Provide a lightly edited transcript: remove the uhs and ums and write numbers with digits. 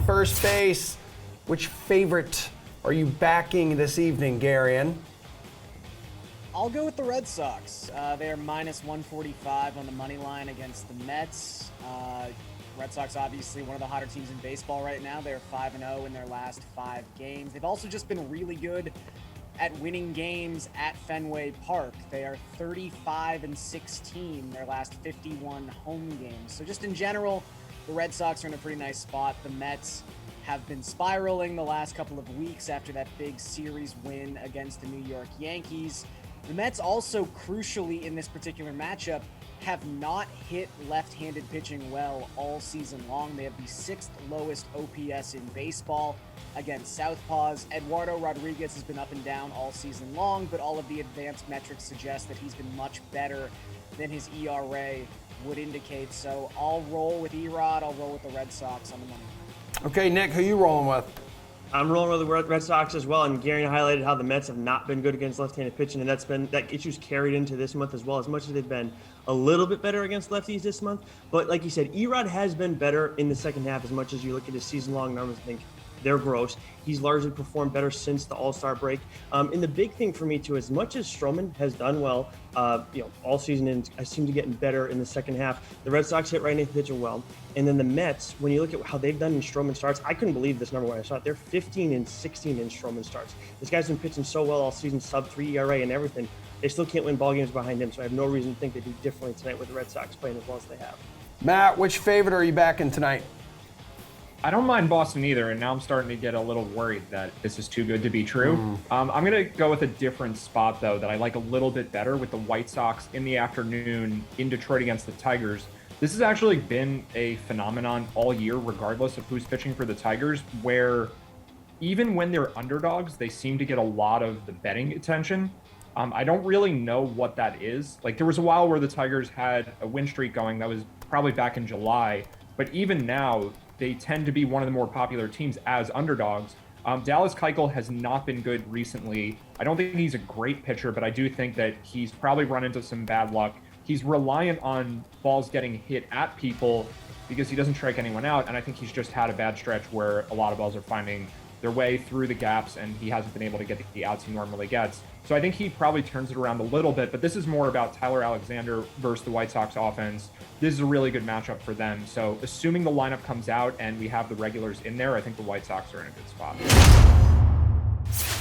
first base. Which favorite are you backing this evening, Garion? I'll go with the Red Sox. They're minus 145 on the money line against the Mets. Red Sox, obviously one of the hotter teams in baseball right now. They're 5-0 in their last 5 games. They've also just been really good at winning games at Fenway Park. They are 35-16 their last 51 home games. So just in general, the Red Sox are in a pretty nice spot. The Mets have been spiraling the last couple of weeks after that big series win against the New York Yankees. The Mets also, crucially in this particular matchup, have not hit left-handed pitching well all season long. They have the 6th lowest OPS in baseball against southpaws. Eduardo Rodriguez has been up and down all season long, but all of the advanced metrics suggest that he's been much better than his ERA would indicate. So I'll roll with Erod. I'll roll with the Red Sox on the money. Okay, Nick, who you rolling with? I'm rolling with the Red Sox as well, and Gary highlighted how the Mets have not been good against left-handed pitching, and that issue's carried into this month as well, as much as they've been a little bit better against lefties this month. But like you said, Erod has been better in the second half, as much as you look at his season-long numbers and think they're gross. He's largely performed better since the All-Star break. And the big thing for me, too, as much as Stroman has done well, all season, and I seem to getting better in the second half, the Red Sox hit right-handed pitching well. And then the Mets, when you look at how they've done in Stroman starts, I couldn't believe this number when I saw it. They're 15-16 in Stroman starts. This guy's been pitching so well all season, sub-3 ERA and everything. They still can't win ball games behind him, so I have no reason to think they do differently tonight with the Red Sox playing as well as they have. Matt, which favorite are you backing tonight? I don't mind Boston either, and now I'm starting to get a little worried that this is too good to be true. I'm going to go with a different spot, though, that I like a little bit better with the White Sox in the afternoon in Detroit against the Tigers. This has actually been a phenomenon all year, regardless of who's pitching for the Tigers, where even when they're underdogs, they seem to get a lot of the betting attention. I don't really know what that is. Like, there was a while where the Tigers had a win streak going that was probably back in July, but even now, they tend to be one of the more popular teams as underdogs. Dallas Keuchel has not been good recently. I don't think he's a great pitcher, but I do think that he's probably run into some bad luck. He's reliant on balls getting hit at people because he doesn't strike anyone out, and I think he's just had a bad stretch where a lot of balls are finding their way through the gaps, and he hasn't been able to get the outs he normally gets. So I think he probably turns it around a little bit, but this is more about Tyler Alexander versus the White Sox offense. This is a really good matchup for them. So assuming the lineup comes out and we have the regulars in there, I think the White Sox are in a good spot.